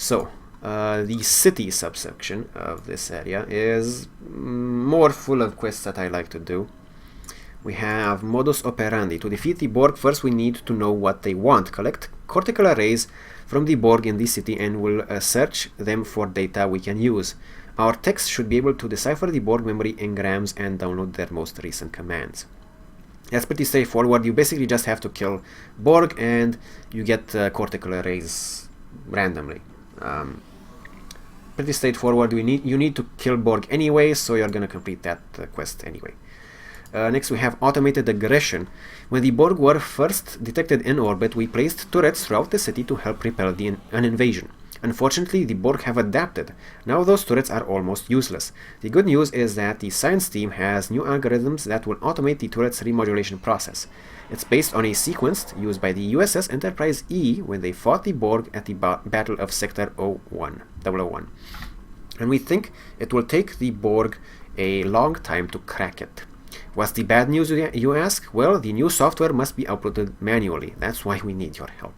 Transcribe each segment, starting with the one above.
So, the city subsection of this area is more full of quests that I like to do. We have modus operandi. To defeat the Borg, first we need to know what they want. Collect cortical arrays from the Borg in the city and we'll search them for data we can use. Our techs should be able to decipher the Borg memory engrams and download their most recent commands. That's pretty straightforward. You basically just have to kill Borg and you get cortical arrays randomly. Pretty straightforward. You need to kill Borg anyway, so you're gonna complete that quest anyway. Next we have automated aggression. When the Borg were first detected in orbit, we placed turrets throughout the city to help repel an invasion. Unfortunately, the Borg have adapted. Now those turrets are almost useless. The good news is that the science team has new algorithms that will automate the turret's remodulation process. It's based on a sequence used by the USS Enterprise E when they fought the Borg at the Battle of Sector 001. And we think it will take the Borg a long time to crack it. What's the bad news, you ask? Well, the new software must be uploaded manually. That's why we need your help.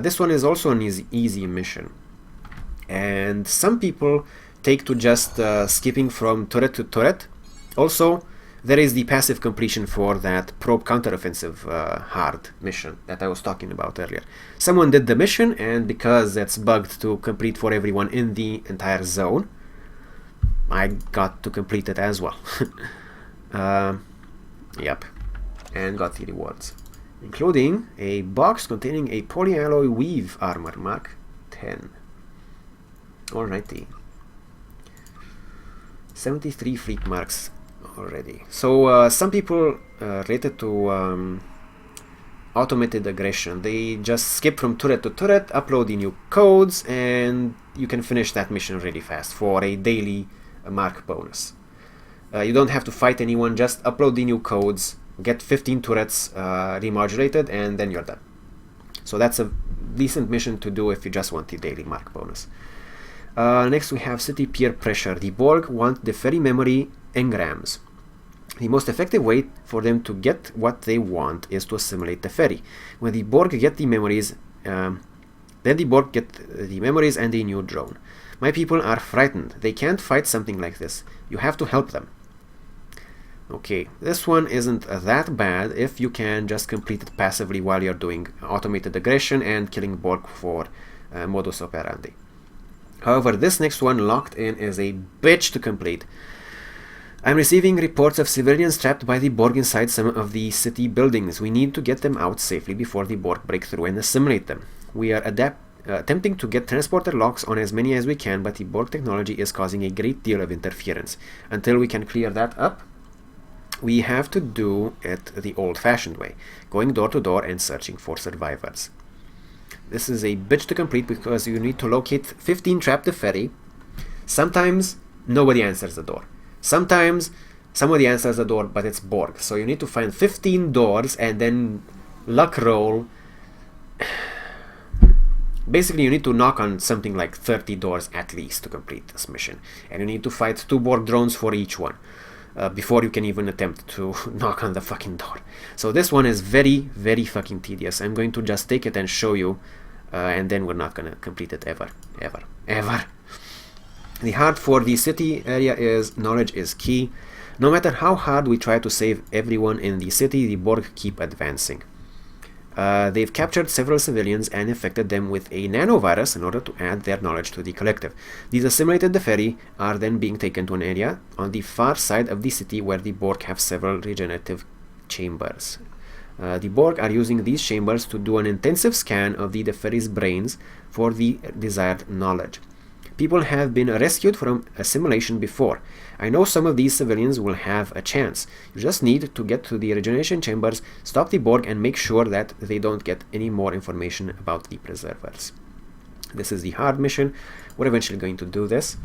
This one is also an easy mission. And some people take to just skipping from turret to turret. Also, there is the passive completion for that probe counteroffensive hard mission that I was talking about earlier. Someone did the mission, and because it's bugged to complete for everyone in the entire zone, I got to complete it as well. Yep, and got the rewards, including a box containing a polyalloy weave armor Mark 10. Alrighty, 73 fleet marks already. So some people related to automated aggression, they just skip from turret to turret, upload the new codes, and you can finish that mission really fast for a daily mark bonus. You don't have to fight anyone, just upload the new codes, get 15 turrets remodulated, and then you're done. So that's a decent mission to do if you just want the daily mark bonus. Next we have city peer pressure. The Borg want the Defera memory engrams. The most effective way for them to get what they want is to assimilate Defera. When the Borg get the memories, then the Borg get the memories and a new drone. My people are frightened. They can't fight something like this. You have to help them. Okay, this one isn't that bad if you can just complete it passively while you're doing automated aggression and killing Borg for modus operandi. However, this next one, locked in, is a bitch to complete. I'm receiving reports of civilians trapped by the Borg inside some of the city buildings. We need to get them out safely before the Borg break through and assimilate them. We are attempting to get transporter locks on as many as we can, but the Borg technology is causing a great deal of interference. Until we can clear that up, we have to do it the old-fashioned way, going door to door and searching for survivors. This is a bitch to complete because you need to locate 15 trapped Defera. Sometimes nobody answers the door. Sometimes somebody answers the door, but it's Borg. So you need to find 15 doors and then luck roll. Basically, you need to knock on something like 30 doors at least to complete this mission. And you need to fight 2 Borg drones for each one. Before you can even attempt to knock on the fucking door. So this one is very, very fucking tedious. I'm going to just take it and show you, and then we're not gonna complete it ever. The hard for the city area is knowledge is key. No matter how hard we try to save everyone in the city, the Borg keep advancing. They've captured several civilians and infected them with a nanovirus in order to add their knowledge to the collective. These assimilated Defera are then being taken to an area on the far side of the city where the Borg have several regenerative chambers. The Borg are using these chambers to do an intensive scan of the Defera's brains for the desired knowledge. People have been rescued from assimilation before. I know some of these civilians will have a chance. You just need to get to the regeneration chambers, stop the Borg, and make sure that they don't get any more information about the preservers. This is the hard mission. We're eventually going to do this.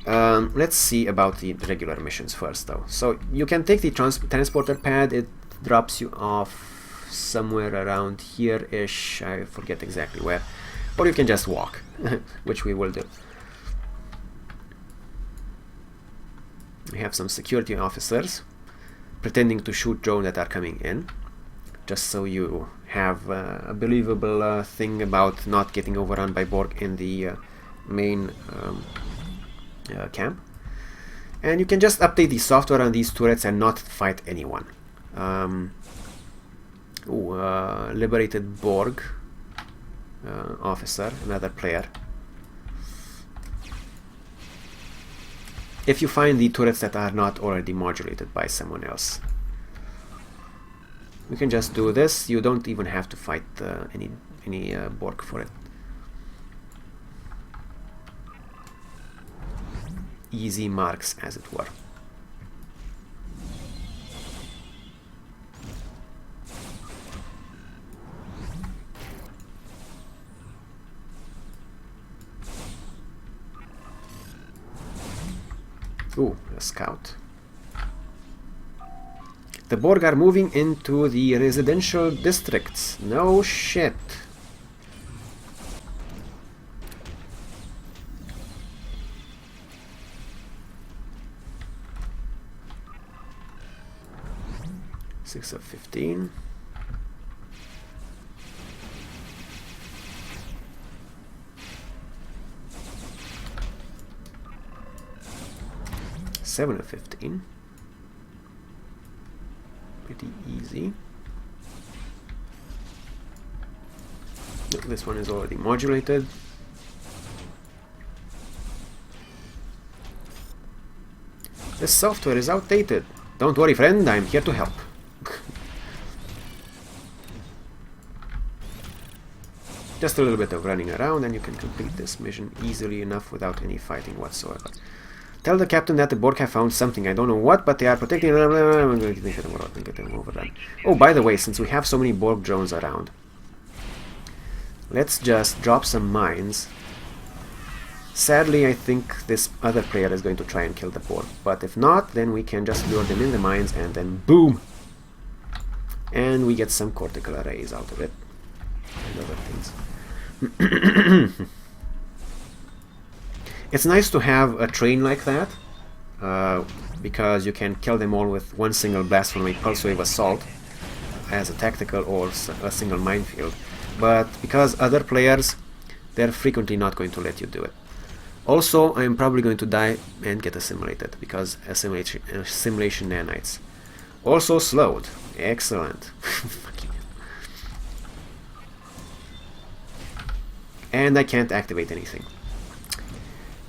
Let's see about the regular missions first, though. So you can take the transporter pad. It drops you off somewhere around here-ish. I forget exactly where. Or you can just walk, which we will do. We have some security officers pretending to shoot drones that are coming in, just so you have a believable thing about not getting overrun by Borg in the main camp. And you can just update the software on these turrets and not fight anyone. Liberated Borg officer, another player. If you find the turrets that are not already modulated by someone else. We can just do this. You don't even have to fight any Borg for it. Easy marks, as it were. Ooh, a scout. The Borg are moving into the residential districts. No shit. Six of 15. Seven of 15. Pretty easy. This one is already modulated. This software is outdated. Don't worry, friend, I'm here to help. Just a little bit of running around and you can complete this mission easily enough without any fighting whatsoever. Tell the captain that the Borg have found something. I don't know what, but they are protecting. Oh, by the way, since we have so many Borg drones around, let's just drop some mines. Sadly, I think this other player is going to try and kill the Borg, but if not, then we can just lure them in the mines and then boom! And we get some cortical arrays out of it and other things. It's nice to have a train like that, because you can kill them all with one single blast from a pulse wave assault as a tactical or a single minefield. But because other players, they're frequently not going to let you do it. Also, I'm probably going to die and get assimilated, because assimilation nanites. Also slowed. Excellent. And I can't activate anything.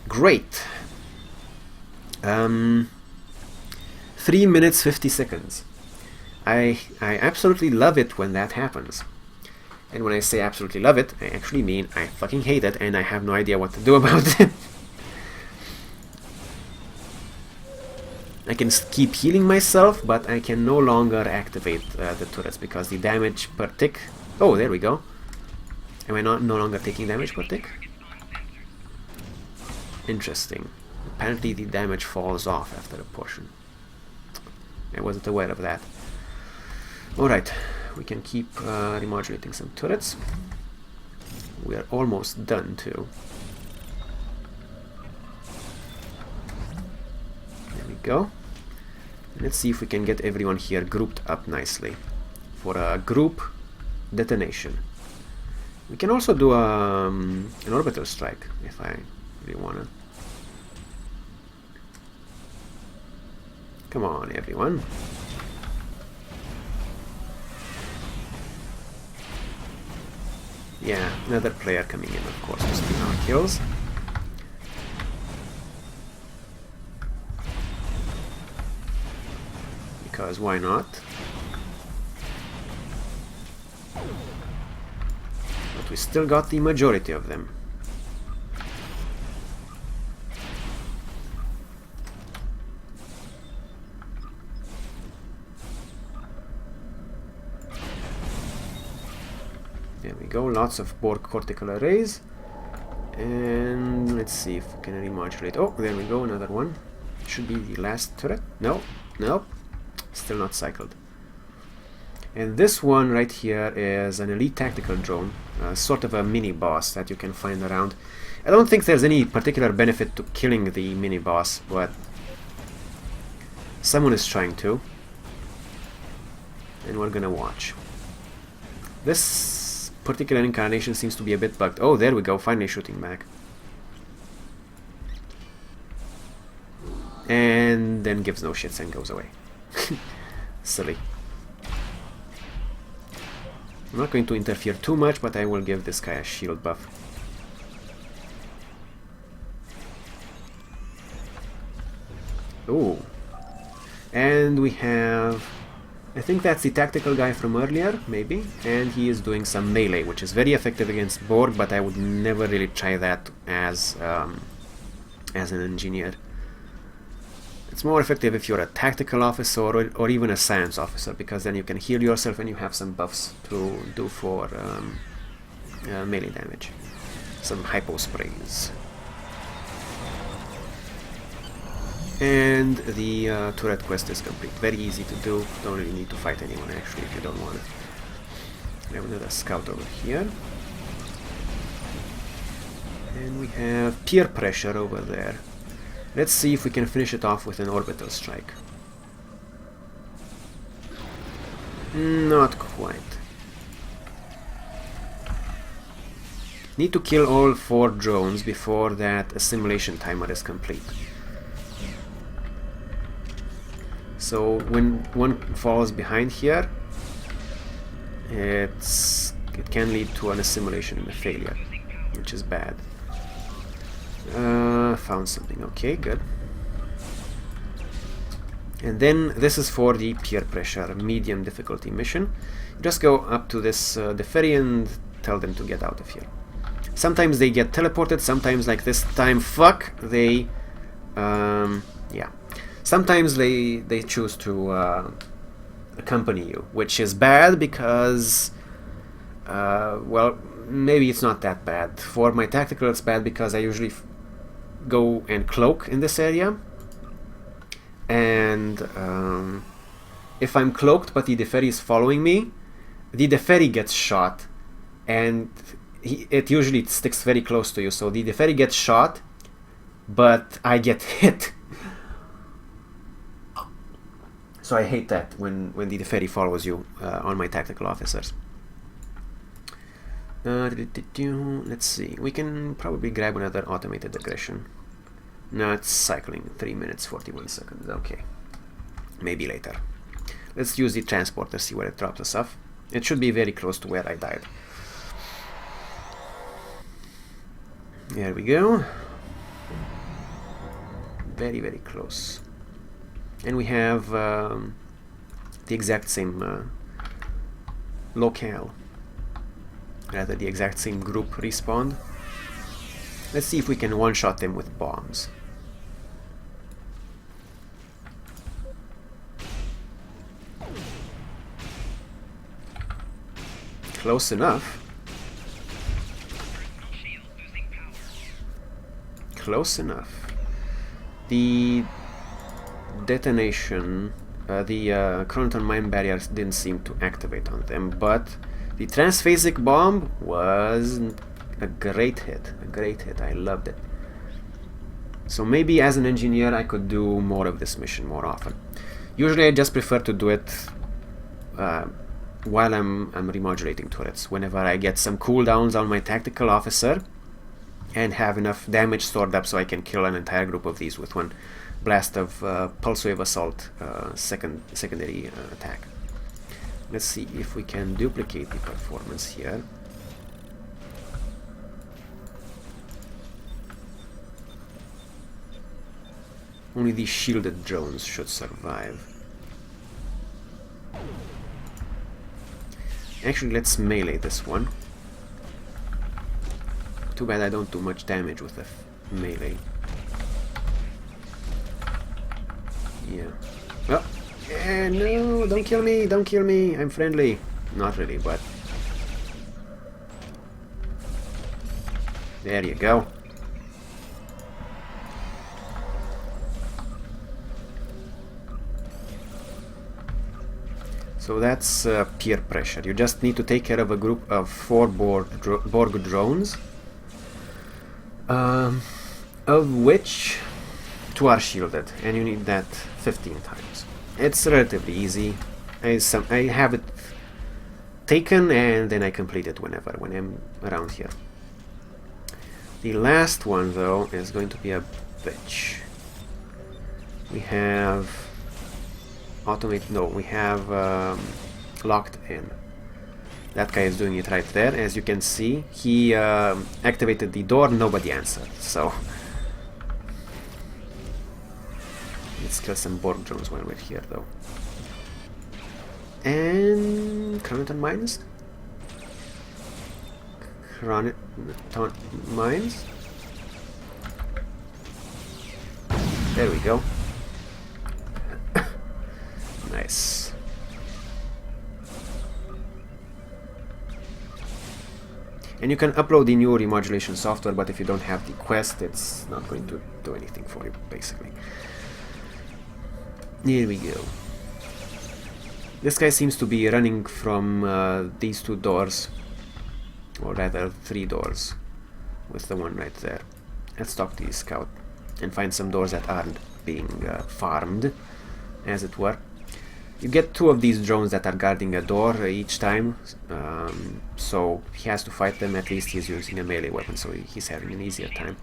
Great. 3 minutes 50 seconds. I absolutely love it when that happens. And when I say absolutely love it, I actually mean I fucking hate it and I have no idea what to do about it. I can keep healing myself, but I can no longer activate the turrets because the damage per tick... Oh, there we go. Am I no longer taking damage per tick? Interesting. Apparently the damage falls off after a portion. I wasn't aware of that. Alright, we can keep remodulating some turrets. We are almost done too. There we go. Let's see if we can get everyone here grouped up nicely for a group detonation. We can also do an orbital strike if I really want to. Come on, everyone. Yeah, another player coming in, of course, to steal our kills. Because why not? But we still got the majority of them. There we go, lots of Borg cortical arrays. And let's see if we can remodulate. Oh, there we go, another one. Should be the last turret. No, nope. Still not cycled. And this one right here is an elite tactical drone, sort of a mini boss that you can find around. I don't think there's any particular benefit to killing the mini boss, but someone is trying to, and we're gonna watch. This particular incarnation seems to be a bit bugged. Oh, there we go, finally shooting back. And then gives no shits and goes away. Silly. I'm not going to interfere too much, but I will give this guy a shield buff. Ooh. And we have... I think that's the tactical guy from earlier, maybe. And he is doing some melee, which is very effective against Borg, but I would never really try that as an engineer. It's more effective if you're a tactical officer or even a science officer, because then you can heal yourself and you have some buffs to do for melee damage. Some hypo sprays. And the turret quest is complete. Very easy to do. Don't really need to fight anyone actually if you don't want it. We have another scout over here. And we have peer pressure over there. Let's see if we can finish it off with an orbital strike. Not quite. Need to kill all 4 drones before that assimilation timer is complete. So when one falls behind here, it can lead to an assimilation and a failure, which is bad. Found something. Okay, good. And then this is for the peer pressure medium difficulty mission. You just go up to this Defera and tell them to get out of here. Sometimes they get teleported, sometimes, like this time, fuck, they yeah. Sometimes they choose to accompany you, which is bad because well, maybe it's not that bad. For my tactical it's bad because I usually go and cloak in this area, and if I'm cloaked but the Defera is following me, the Defera gets shot, and it usually sticks very close to you, so the Defera gets shot but I get hit. So I hate that when the Defera follows you on my tactical officers. Let's see, we can probably grab another automated aggression. No, it's cycling. 3 minutes 41 seconds. Okay, maybe later. Let's use the transporter, see where it drops us off. It should be very close to where I died. There we go. Very, very close. And we have the exact same locale. Rather, the exact same group respawned. Let's see if we can one-shot them with bombs. Close enough. Close enough. The detonation, the chronoton mine barriers didn't seem to activate on them, but the transphasic bomb was a great hit. A great hit. I loved it. So maybe as an engineer I could do more of this mission more often. Usually I just prefer to do it while I'm remodulating turrets. Whenever I get some cooldowns on my tactical officer and have enough damage stored up so I can kill an entire group of these with one blast of pulse wave assault secondary attack. Let's see if we can duplicate the performance here. Only the shielded drones should survive. Actually, let's melee this one. Too bad I don't do much damage with the melee. Yeah. Oh! No! Don't kill me! Don't kill me! I'm friendly. Not really, but... There you go. So that's peer pressure. You just need to take care of a group of 4 Borg drones, of which 2 are shielded, and you need that 15 times. It's relatively easy. I have it taken, and then I complete it when I'm around here. The last one, though, is going to be a bitch. We have we have locked in. That guy is doing it right there. As you can see, he activated the door, nobody answered, so let's kill some Borg drones while we're here, though. And Chronoton mines? Chronoton mines? There we go. Nice. And you can upload the new remodulation software, but if you don't have the quest, it's not going to do anything for you, basically. Here we go. This guy seems to be running from these two doors, or rather 3 doors, with the one right there. Let's talk to the scout and find some doors that aren't being farmed, as it were. You get 2 of these drones that are guarding a door each time, so he has to fight them. At least he's using a melee weapon, so he's having an easier time.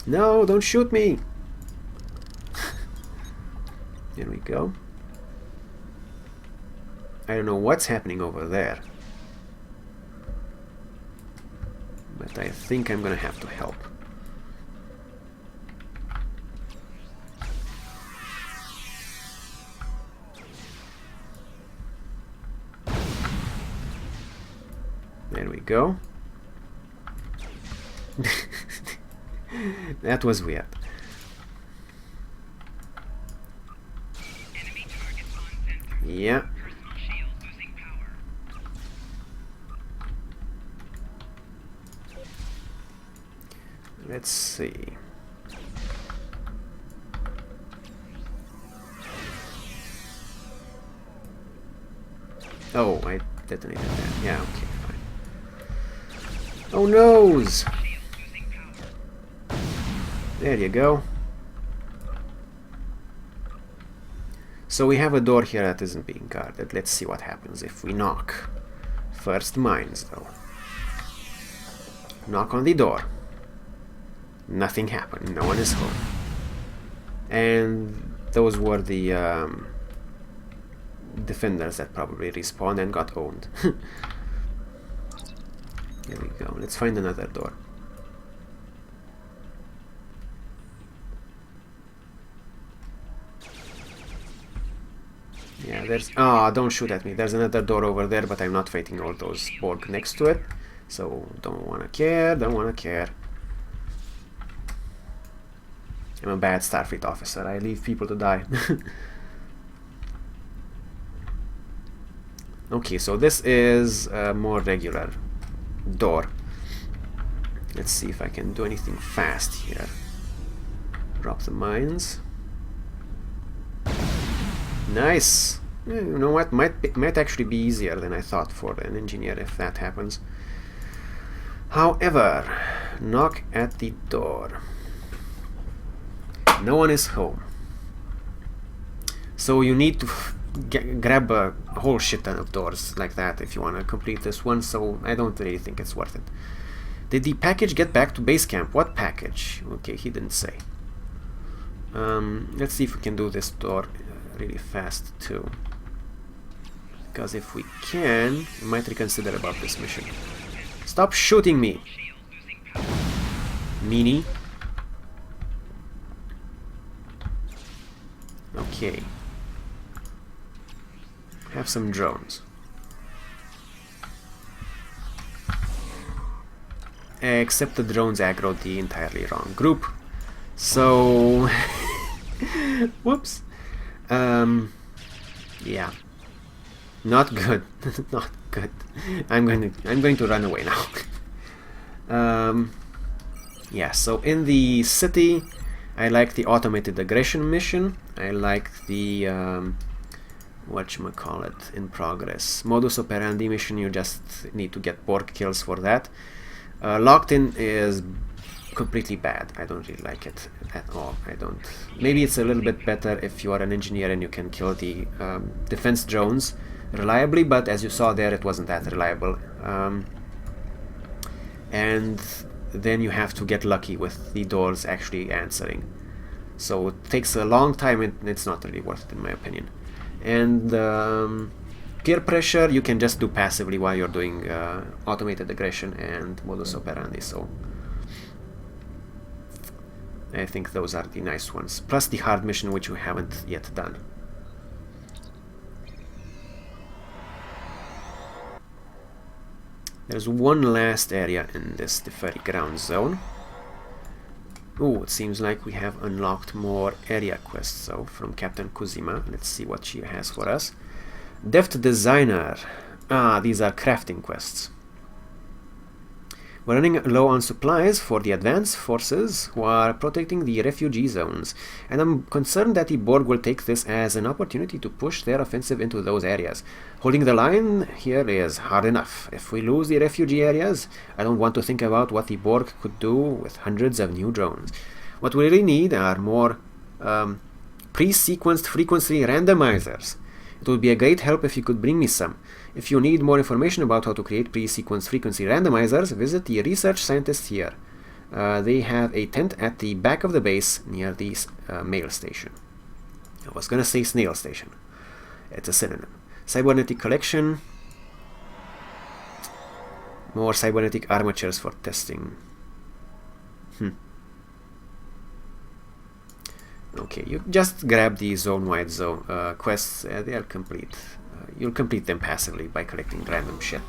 No, don't shoot me! Here we go. I don't know what's happening over there, but I think I'm gonna have to help. There we go. That was weird. Yeah. Let's see. Oh, I detonated that. Yeah, okay, fine. Oh, noes! There you go. So we have a door here that isn't being guarded. Let's see what happens if we knock. First mines, though. Knock on the door. Nothing happened. No one is home. And those were the defenders that probably respawned and got owned. Here we go. Let's find another door. Yeah, there's... Ah, don't shoot at me. There's another door over there, but I'm not fighting all those Borg next to it. So, don't wanna care, don't wanna care. I'm a bad Starfleet officer. I leave people to die. Okay, so this is a more regular door. Let's see if I can do anything fast here. Drop the mines. Nice! You know what? Might actually be easier than I thought for an engineer if that happens. However, knock at the door. No one is home. So you need to grab a whole shit ton of doors like that if you want to complete this one, so I don't really think it's worth it. Did the package get back to base camp? What package? Okay, he didn't say. Let's see if we can do this door really fast too. Because if we can, we might reconsider about this mission. Stop shooting me! Meanie. Okay. Have some drones. Except the drones aggroed the entirely wrong group. So... Whoops. Yeah. Not good. Not good. I'm going to run away now. Yeah, so in the city, I like the automated aggression mission. I like the whatchamacallit in progress. Modus operandi mission, you just need to get Borg kills for that. Locked in is completely bad. I don't really like it at all. I don't. Maybe it's a little bit better if you are an engineer and you can kill the defense drones, reliably, but as you saw there, it wasn't that reliable. And then you have to get lucky with the doors actually answering. So it takes a long time, and it's not really worth it in my opinion. And peer pressure you can just do passively while you're doing automated aggression and modus operandi, so I think those are the nice ones, plus the hard mission which we haven't yet done. There's one last area in this Defera ground zone. Oh, it seems like we have unlocked more area quests, so from Captain Kuzima. Let's see what she has for us. Deft Designer. Ah, these are crafting quests. We're running low on supplies for the advanced forces who are protecting the refugee zones, and I'm concerned that the Borg will take this as an opportunity to push their offensive into those areas. Holding the line here is hard enough. If we lose the refugee areas, I don't want to think about what the Borg could do with hundreds of new drones. What we really need are more pre-sequenced frequency randomizers. It would be a great help if you could bring me some. If you need more information about how to create pre-sequenced frequency randomizers, visit the research scientists here. They have a tent at the back of the base near the mail station. I was gonna say snail station. It's a synonym. Cybernetic collection. More cybernetic armatures for testing. Okay, you just grab the zone-wide quests. They are complete. You'll complete them passively by collecting random shit.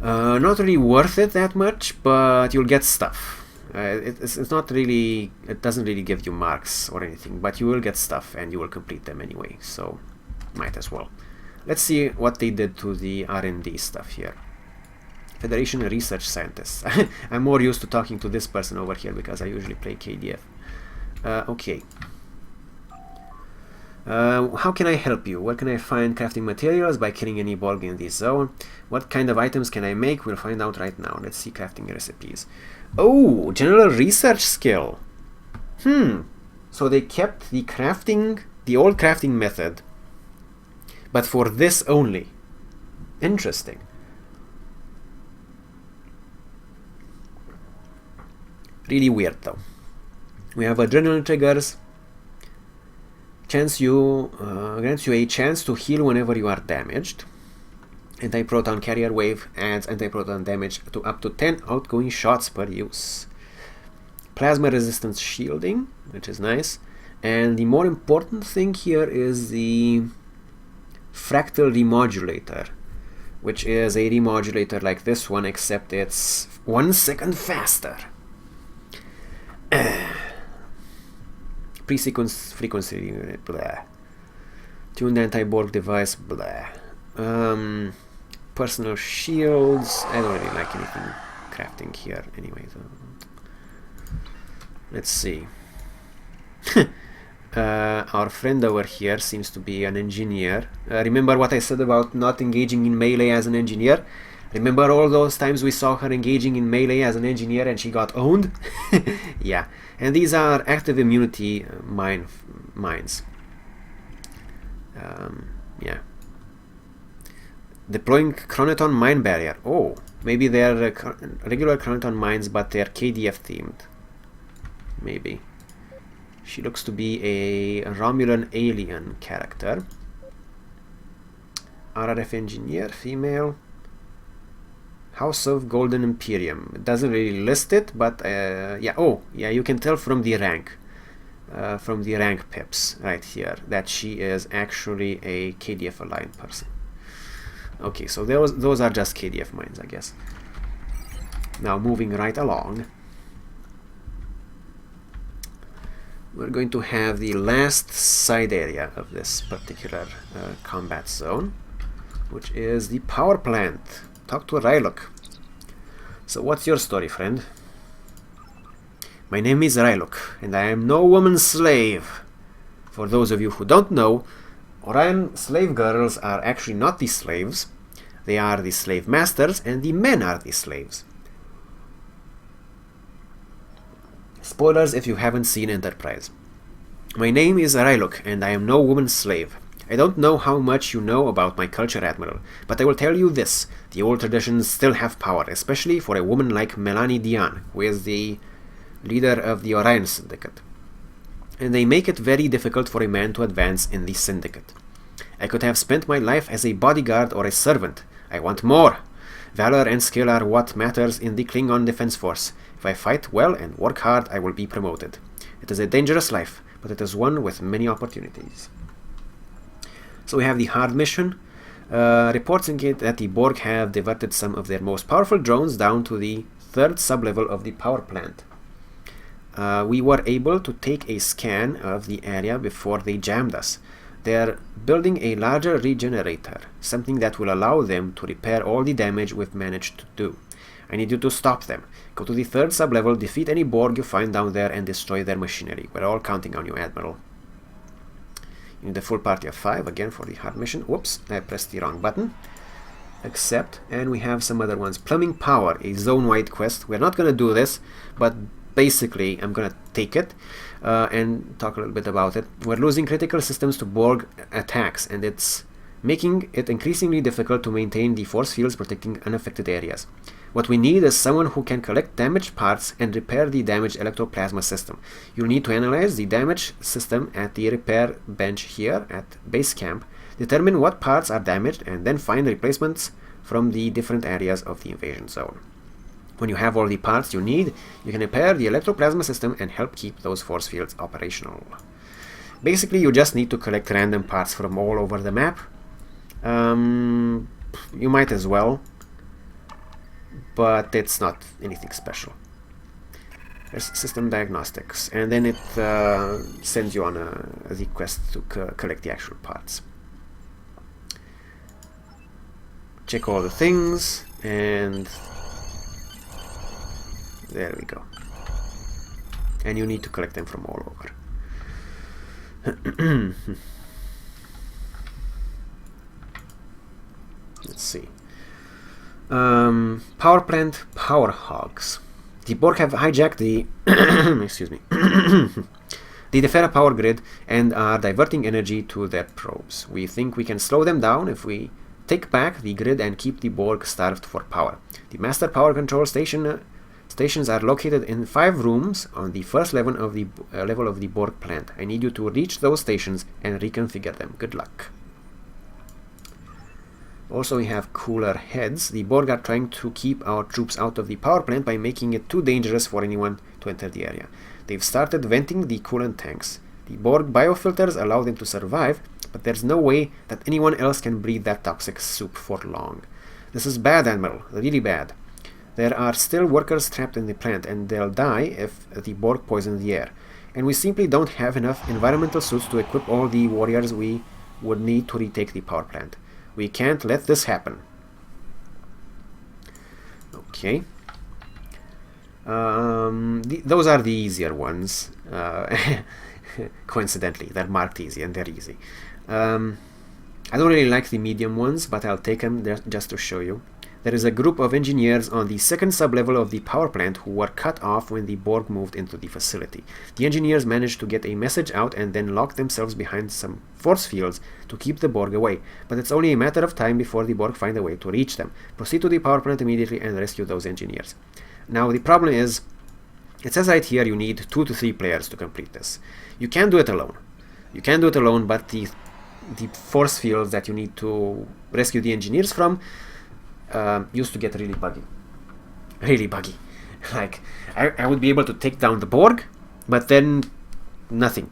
Not really worth it that much, but you'll get stuff. It's not really. It doesn't really give you marks or anything, but you will get stuff and you will complete them anyway. So, might as well. Let's see what they did to the R&D stuff here. Federation Research Scientists. I'm more used to talking to this person over here because I usually play KDF. Okay. How can I help you? Where can I find crafting materials by killing any Borg in this zone? What kind of items can I make? We'll find out right now. Let's see crafting recipes. Oh, general research skill. So they kept the crafting, the old crafting method, but for this only. Interesting. Really weird though. We have adrenaline triggers. Grants you a chance to heal whenever you are damaged. Anti-proton carrier wave adds anti-proton damage to up to 10 outgoing shots per use. Plasma resistance shielding, which is nice. And the more important thing here is the fractal remodulator, which is a remodulator like this one, except it's 1 second faster. Pre-sequence frequency, blah. Tuned anti-Borg device, blah. Personal shields. I don't really like anything crafting here anyway. So. Let's see. Our friend over here seems to be an engineer. Remember what I said about not engaging in melee as an engineer? Remember all those times we saw her engaging in melee as an engineer and she got owned? Yeah. And these are active immunity mines. Yeah. Deploying Chronoton mine barrier. Oh, maybe they're regular Chronoton mines, but they're KDF themed. Maybe. She looks to be a Romulan alien character. RRF engineer, female. House of Golden Imperium. It doesn't really list it, but yeah. Oh, yeah. You can tell from the rank pips right here that she is actually a KDF aligned person. Okay, so those are just KDF mines, I guess. Now moving right along, we're going to have the last side area of this particular combat zone, which is the power plant. Talk to Rylok. So what's your story, friend? My name is Rylok, and I am no woman's slave. For those of you who don't know, Orion slave girls are actually not the slaves. They are the slave masters, and the men are the slaves. Spoilers if you haven't seen Enterprise. My name is Rylok, and I am no woman's slave. I don't know how much you know about my culture, Admiral, but I will tell you this. The old traditions still have power, especially for a woman like Melanie Diane, who is the leader of the Orion Syndicate. And they make it very difficult for a man to advance in the Syndicate. I could have spent my life as a bodyguard or a servant. I want more. Valor and skill are what matters in the Klingon Defense Force. If I fight well and work hard, I will be promoted. It is a dangerous life, but it is one with many opportunities. So we have the hard mission. Reports indicate that the Borg have diverted some of their most powerful drones down to the third sublevel of the power plant. We were able to take a scan of the area before they jammed us. They're building a larger regenerator, something that will allow them to repair all the damage we've managed to do. I need you to stop them. Go to the third sublevel, defeat any Borg you find down there, and destroy their machinery. We're all counting on you, Admiral. You need a full party of 5, again for the hard mission. Whoops, I pressed the wrong button. Accept, and we have some other ones. Plumbing Power, a zone-wide quest. We're not going to do this, but basically I'm going to take it and talk a little bit about it. We're losing critical systems to Borg attacks, and it's making it increasingly difficult to maintain the force fields protecting unaffected areas. What we need is someone who can collect damaged parts and repair the damaged electroplasma system. You'll need to analyze the damaged system at the repair bench here at base camp, determine what parts are damaged, and then find replacements from the different areas of the invasion zone. When you have all the parts you need, you can repair the electroplasma system and help keep those force fields operational. Basically, you just need to collect random parts from all over the map. You might as well, but it's not anything special. There's system diagnostics, and then it sends you on a request to collect the actual parts. Check all the things, and there we go. And you need to collect them from all over. Let's see. Power plant power hogs. The Borg have hijacked the excuse me the Defera power grid and are diverting energy to their probes. We think we can slow them down if we take back the grid and keep the Borg starved for power. The master power control stations are located in 5 rooms on the first level of the Borg plant. I need you to reach those stations and reconfigure them. Good luck. Also, we have cooler heads. The Borg are trying to keep our troops out of the power plant by making it too dangerous for anyone to enter the area. They've started venting the coolant tanks. The Borg biofilters allow them to survive, but there's no way that anyone else can breathe that toxic soup for long. This is bad, Admiral. Really bad. There are still workers trapped in the plant, and they'll die if the Borg poison the air. And we simply don't have enough environmental suits to equip all the warriors we would need to retake the power plant. We can't let this happen. Okay. Those are the easier ones. Coincidentally, they're marked easy, and they're easy. I don't really like the medium ones, but I'll take them just to show you. There is a group of engineers on the second sublevel of the power plant who were cut off when the Borg moved into the facility. The engineers managed to get a message out and then lock themselves behind some force fields to keep the Borg away, but it's only a matter of time before the Borg find a way to reach them. Proceed to the power plant immediately and rescue those engineers. Now the problem is, it says right here you need 2 to 3 players to complete this. You can do it alone. You can do it alone, but the force fields that you need to rescue the engineers from used to get really buggy. Really buggy. Like, I would be able to take down the Borg, but then nothing.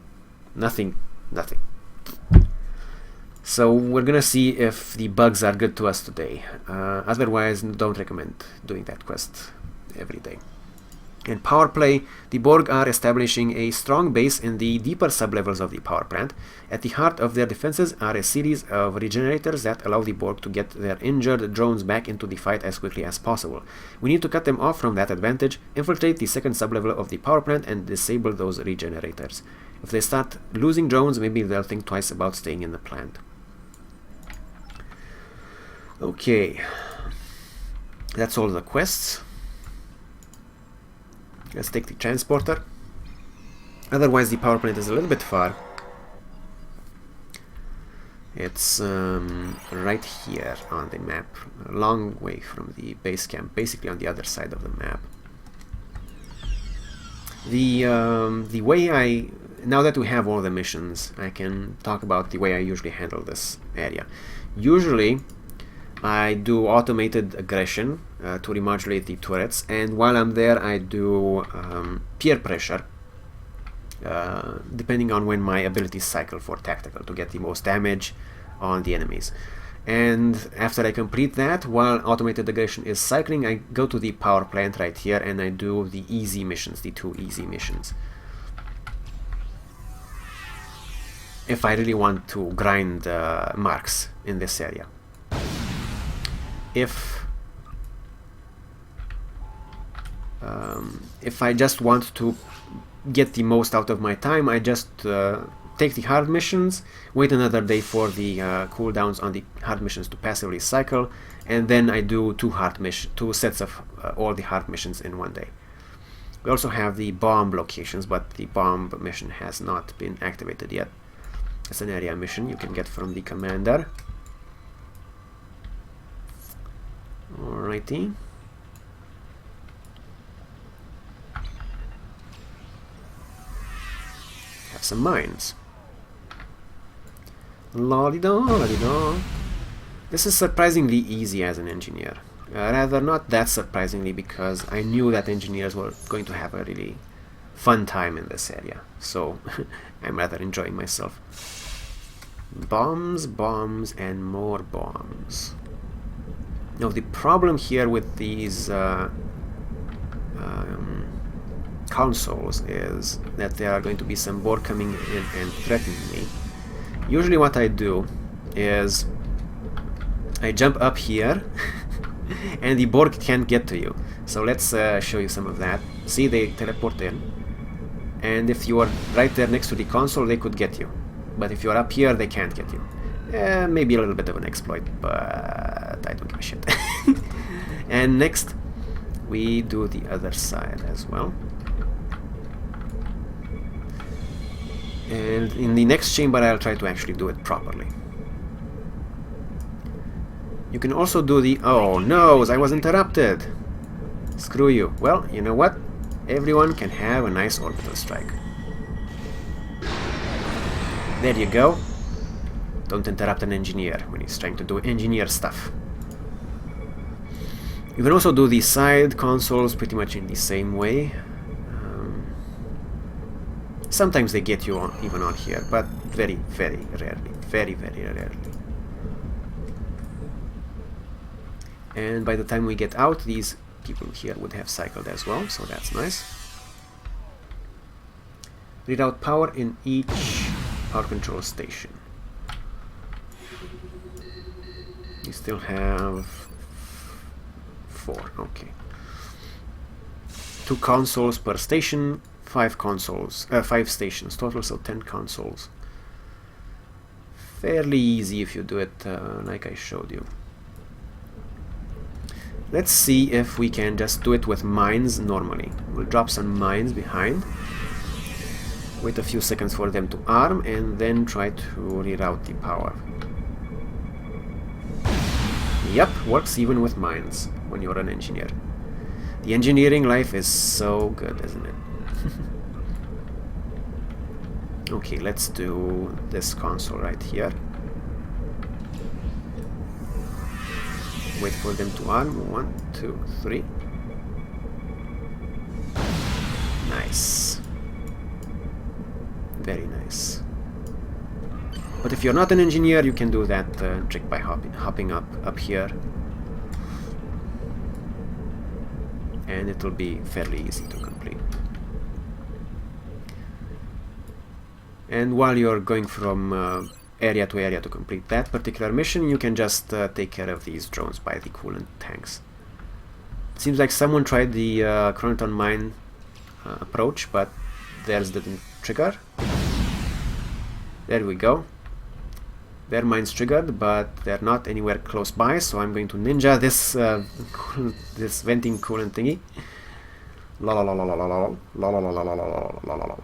So we're gonna see if the bugs are good to us today. Otherwise, don't recommend doing that quest every day. In power play, the Borg are establishing a strong base in the deeper sublevels of the power plant. At the heart of their defenses are a series of regenerators that allow the Borg to get their injured drones back into the fight as quickly as possible. We need to cut them off from that advantage, infiltrate the second sublevel of the power plant, and disable those regenerators. If they start losing drones, maybe they'll think twice about staying in the plant. Okay, that's all the quests. Let's take the transporter. Otherwise, the power plant is a little bit far. It's right here on the map, a long way from the base camp, basically on the other side of the map. The way now that we have all the missions, I can talk about the way I usually handle this area. Usually, I do automated aggression to remodulate the turrets, and while I'm there, I do peer pressure, depending on when my abilities cycle for tactical, to get the most damage on the enemies. And after I complete that, while automated aggression is cycling, I go to the power plant right here and I do the easy missions, the 2 easy missions. If I really want to grind marks in this area. If I just want to get the most out of my time, I just take the hard missions, wait another day for the cooldowns on the hard missions to passively cycle, and then I do 2 sets of all the hard missions in one day. We also have the bomb locations, but the bomb mission has not been activated yet. It's an area mission you can get from the commander. Alrighty. Have some mines. La-di-da, la-di-da. This is surprisingly easy as an engineer. Rather not that surprisingly, because I knew that engineers were going to have a really fun time in this area. So I'm rather enjoying myself. Bombs, bombs, and more bombs. Now the problem here with these consoles is that there are going to be some Borg coming in and threatening me. Usually what I do is I jump up here and the Borg can't get to you. So let's show you some of that. See, they teleport in, and if you are right there next to the console, they could get you. But if you're up here, they can't get you. Maybe a little bit of an exploit, but I don't give a shit. And next, we do the other side as well. And in the next chamber, I'll try to actually do it properly. You can also do the... Oh no, I was interrupted! Screw you. Well, you know what? Everyone can have a nice orbital strike. There you go. Don't interrupt an engineer when he's trying to do engineer stuff. You can also do the side consoles pretty much in the same way. Sometimes they get you even on here, but very, very rarely. Very, very rarely. And by the time we get out, these people here would have cycled as well, so that's nice. Reroute power in each power control station. You still have 4, okay. 2 consoles per station, 5 stations total, so 10 consoles. Fairly easy if you do it like I showed you. Let's see if we can just do it with mines normally. We'll drop some mines behind, wait a few seconds for them to arm, and then try to reroute the power. Yep, works even with mines when you're an engineer. The engineering life is so good, isn't it? Okay, let's do this console right here. Wait for them to arm. 1, 2, 3. Nice. Very nice. But if you're not an engineer, you can do that trick by hopping up here. And it'll be fairly easy to complete. And while you're going from area to area to complete that particular mission, you can just take care of these drones by the coolant tanks. Seems like someone tried the Chronoton mine approach, but theirs didn't trigger. There we go. Their mine's triggered, but they're not anywhere close by, so I'm going to ninja this this venting coolant thingy. La la la la la la la la la la la la la la la.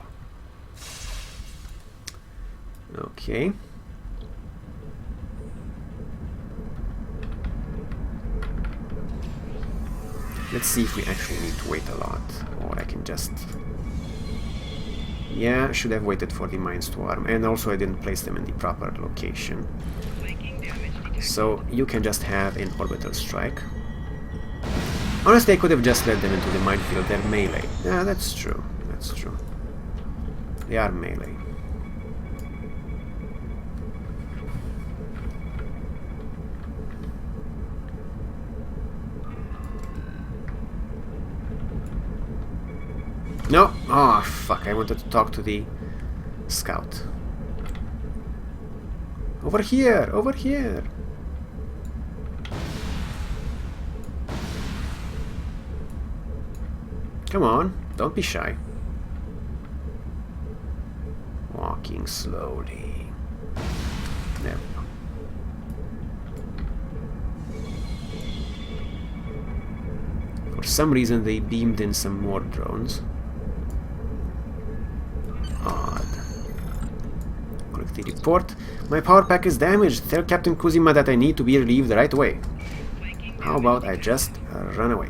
Okay. Let's see if we actually need to wait a lot, or I can just... Yeah, should have waited for the mines to arm, and also I didn't place them in the proper location. So you can just have an orbital strike. Honestly, I could have just led them into the minefield. They're melee. Yeah, that's true. That's true. They are melee. No! Oh, fuck. I wanted to talk to the scout. Over here! Over here! Come on, don't be shy. Walking slowly. There we go. For some reason they beamed in some more drones. Odd. Click the report. My power pack is damaged. Tell Captain Kuzima that I need to be relieved right away. How about I just run away?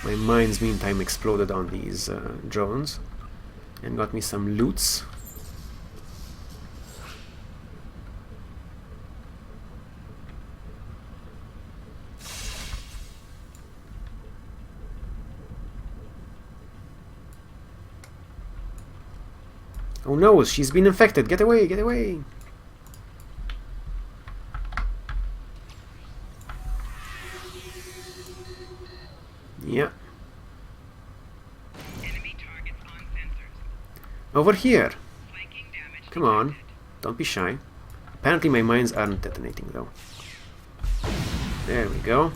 My mines meantime exploded on these drones and got me some loots. Oh no, she's been infected. Get away, get away. Yeah. Enemy targets on sensors. Over here. Flanking damage Come on. detected. Don't be shy. Apparently my mines aren't detonating though. There we go.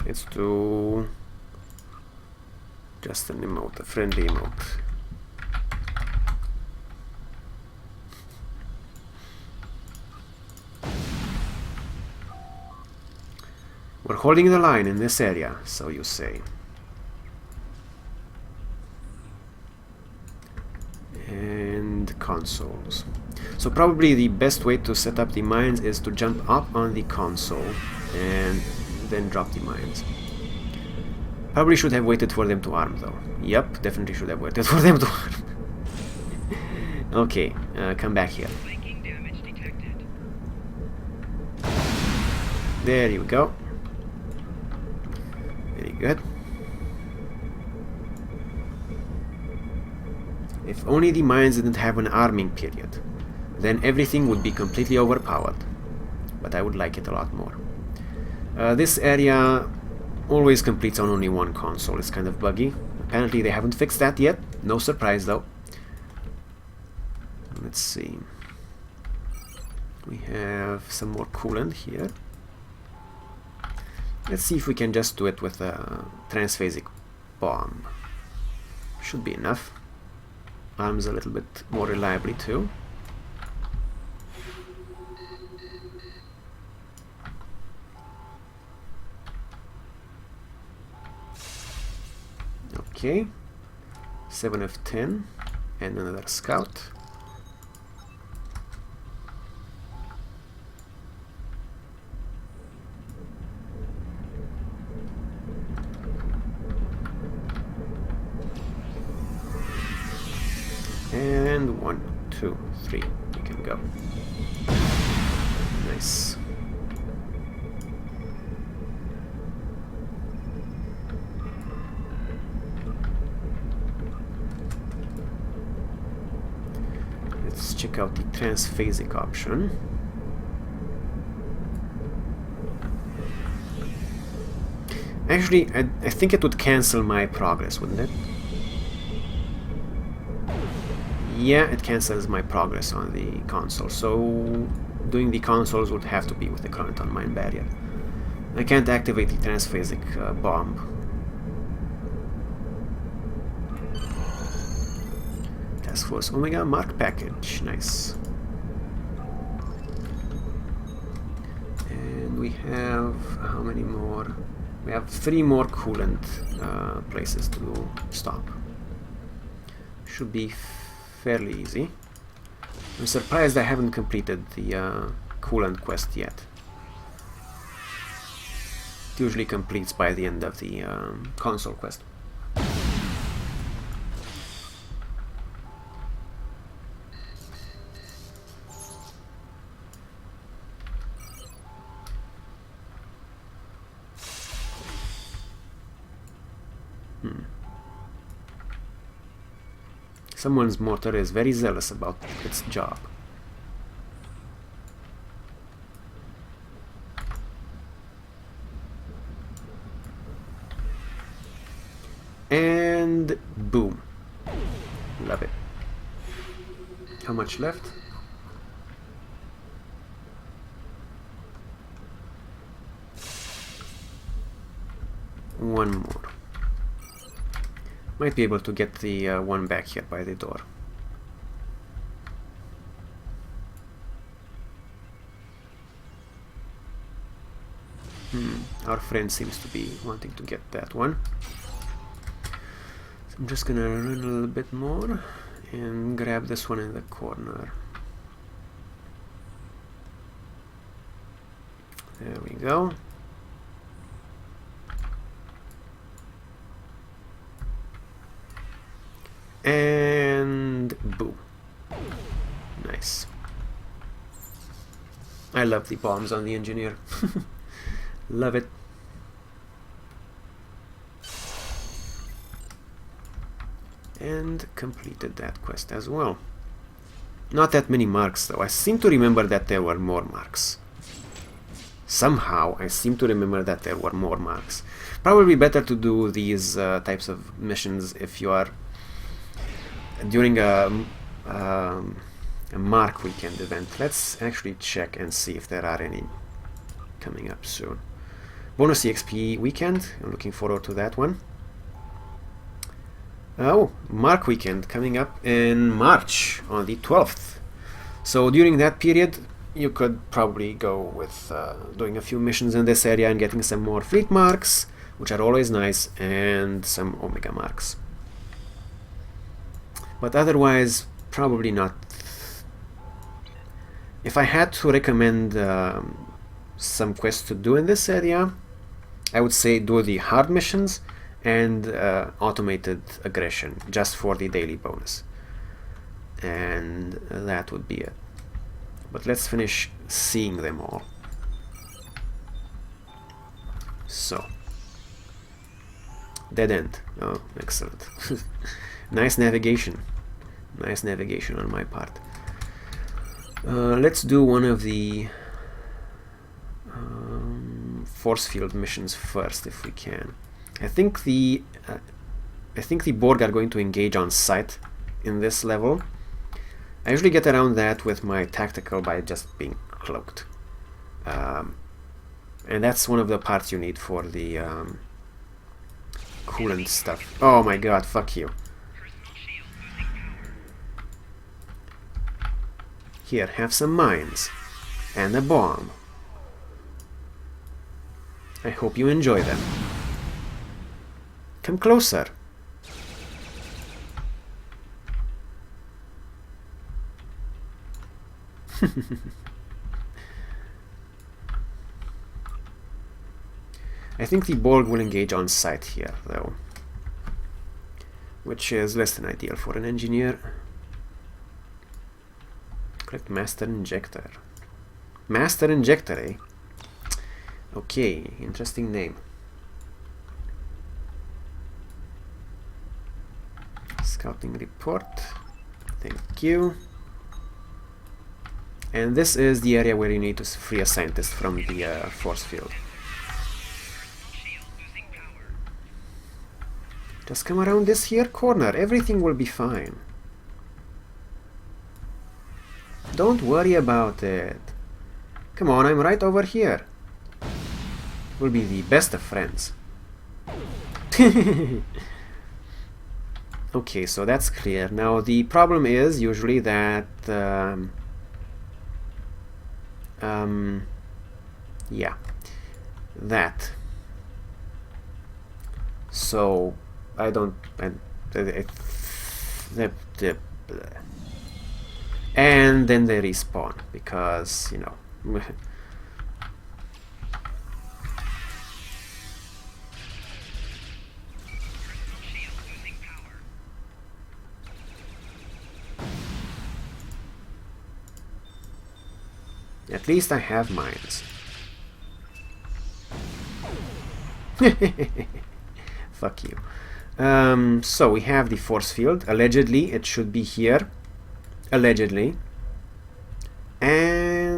Let's do just an emote, a friendly emote. We're holding the line in this area, so you say. And consoles. So probably the best way to set up the mines is to jump up on the console and then drop the mines. Probably should have waited for them to arm though. Yep, definitely should have waited for them to arm. Okay, come back here. Flanking damage detected. There you go. Very good. If only the mines didn't have an arming period, then everything would be completely overpowered. But I would like it a lot more. This area always completes on only one console. It's kind of buggy. Apparently they haven't fixed that yet. No surprise though. Let's see. We have some more coolant here. Let's see if we can just do it with a transphasic bomb. Should be enough. Arms a little bit more reliably too. Okay, 7 of 10 and another scout. And 1, 2, 3, we can go. Nice. Let's check out the transphasic option. Actually, I think it would cancel my progress, wouldn't it? Yeah, it cancels my progress on the console, so doing the consoles would have to be with the current on mine barrier. I can't activate the transphasic bomb. Task Force Omega Mark package. Nice. And we have how many more? We have 3 more coolant places to stop. Should be fairly easy. I'm surprised I haven't completed the coolant quest yet. It usually completes by the end of the console quest. Someone's mortar is very zealous about its job. And boom. Love it. How much left? One more. Might be able to get the one back here by the door. Our friend seems to be wanting to get that one. So I'm just gonna run a little bit more and grab this one in the corner. There we go. And boom. Nice. I love the bombs on the Engineer. Love it. And completed that quest as well. Not that many marks though. I seem to remember that there were more marks. Somehow I seem to remember that there were more marks. Probably better to do these types of missions if you are during a Mark weekend event. Let's actually check and see if there are any coming up soon. Bonus EXP weekend, I'm looking forward to that one. Oh, Mark weekend coming up in March on the 12th. So during that period you could probably go with doing a few missions in this area and getting some more fleet marks, which are always nice, and some Omega marks. But otherwise, probably not. If I had to recommend some quests to do in this area, I would say do the hard missions and automated aggression, just for the daily bonus. And that would be it. But let's finish seeing them all. So. Dead end. Oh, excellent. Nice navigation. Nice navigation on my part. Let's do one of the force field missions first, if we can. I think the Borg are going to engage on sight in this level. I usually get around that with my tactical by just being cloaked, and that's one of the parts you need for the coolant stuff. Oh my god! Fuck you. Here, have some mines and a bomb. I hope you enjoy them. Come closer. I think the Borg will engage on sight here, though, which is less than ideal for an engineer. Collect Master Injector. Master Injector, eh? Okay, interesting name. Scouting report. Thank you. And this is the area where you need to free a scientist from the force field. Just come around this here corner. Everything will be fine. Don't worry about it. Come on, I'm right over here. We'll be the best of friends. Okay, so that's clear. Now the problem is usually that yeah, that. So I don't. And then they respawn because, you know. Shield losing power. At least I have mines. Fuck you. So we have the force field. Allegedly, it should be here. Allegedly. And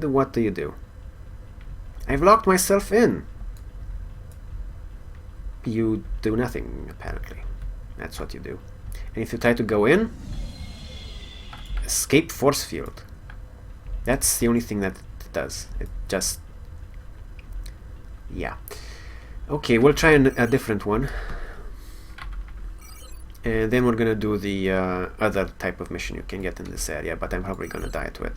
what do you do? I've locked myself in. You do nothing, apparently. That's what you do. And if you try to go in, escape force field. That's the only thing that it does. It just... yeah. Okay, we'll try a different one. And then we're gonna do the other type of mission you can get in this area, but I'm probably gonna die to it.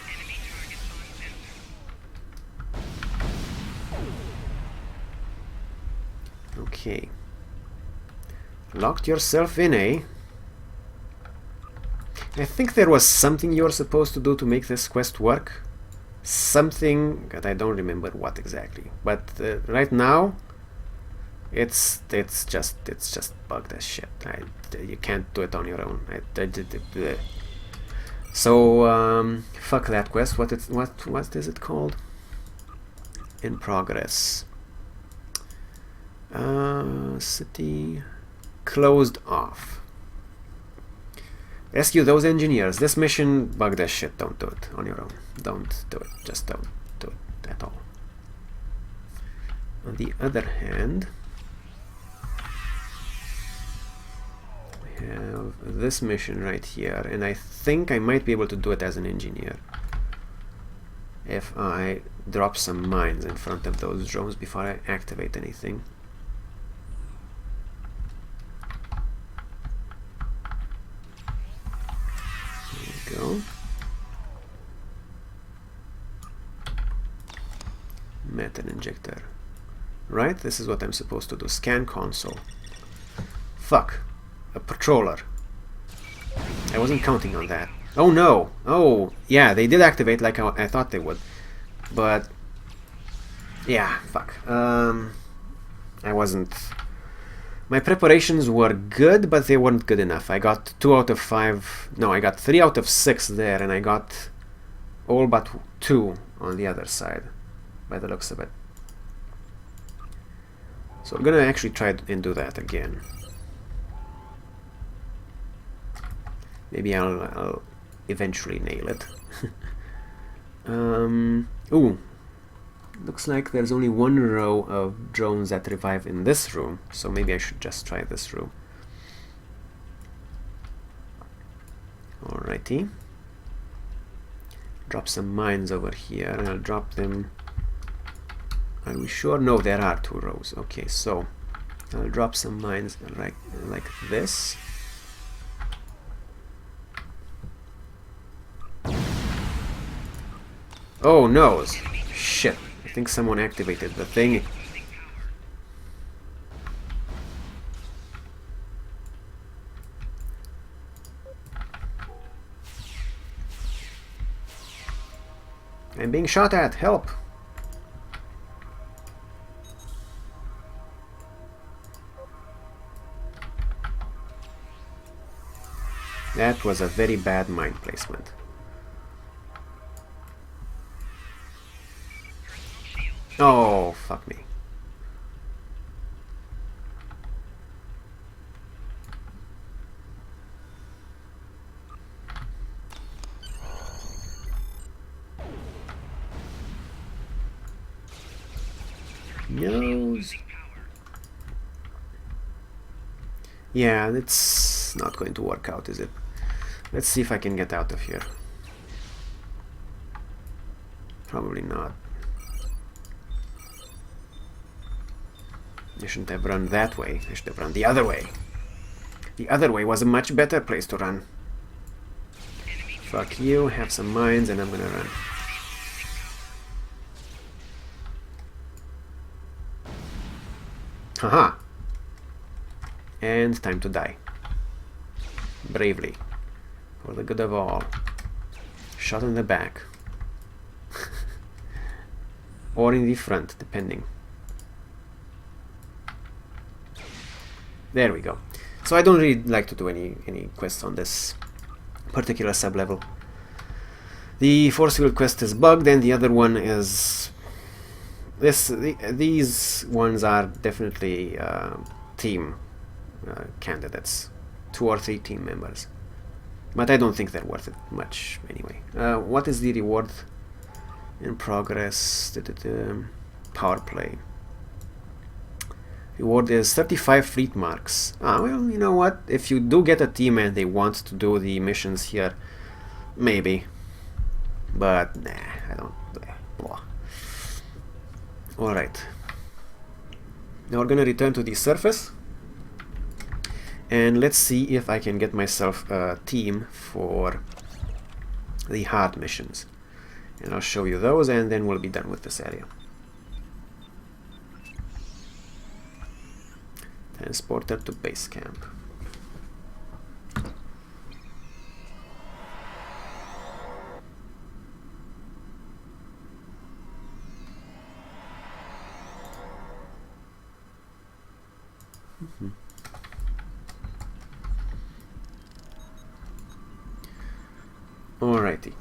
Enemy targets on sensor. Okay. Locked yourself in, eh? I think there was something you're supposed to do to make this quest work. Something that I don't remember what exactly. But right now, it's just bugged as shit. You can't do it on your own. So fuck that quest. What is it called? In progress. City closed off. Rescue those engineers. This mission bugged as shit. Don't do it on your own. Don't do it. Just don't do it at all. On the other hand, we have this mission right here, and I think I might be able to do it as an engineer if I drop some mines in front of those drones before I activate anything. Go. Method injector. Right, this is what I'm supposed to do. Scan console. Fuck. A patroller. I wasn't counting on that. Oh no! Oh, yeah, they did activate like I thought they would. But... yeah, fuck. I wasn't... my preparations were good, but they weren't good enough. I got 2 out of 5... no, I got 3 out of 6 there, and I got all but 2 on the other side, by the looks of it. So I'm gonna actually try and do that again. Maybe I'll eventually nail it. Ooh. Looks like there's only 1 row of drones that revive in this room, so maybe I should just try this room. Alrighty. Drop some mines over here, and I'll drop them... are we sure? No, there are 2 rows. Okay, so I'll drop some mines like this. Oh no! Shit! I think someone activated the thing. I'm being shot at! Help! That was a very bad mine placement. Oh, fuck me. Yeah, it's not going to work out, is it? Let's see if I can get out of here. Probably not. I shouldn't have run that way. I should have run the other way. The other way was a much better place to run. Fuck you, have some mines, and I'm gonna run. Haha! And time to die. Bravely. For the good of all. Shot in the back. Or in the front, depending. There we go. So I don't really like to do any quests on this particular sub-level. The force field quest is bugged, and the other one is... These ones are definitely team candidates. 2 or 3 team members. But I don't think they're worth it much anyway. What is the reward in progress? Power play. Reward is 35 fleet marks. Ah, well, you know what? If you do get a team and they want to do the missions here, maybe. But nah, I don't. Blah. Alright. Now we're gonna return to the surface. And let's see if I can get myself a team for the hard missions. And I'll show you those, and then we'll be done with this area. Transporter to base camp. Alrighty.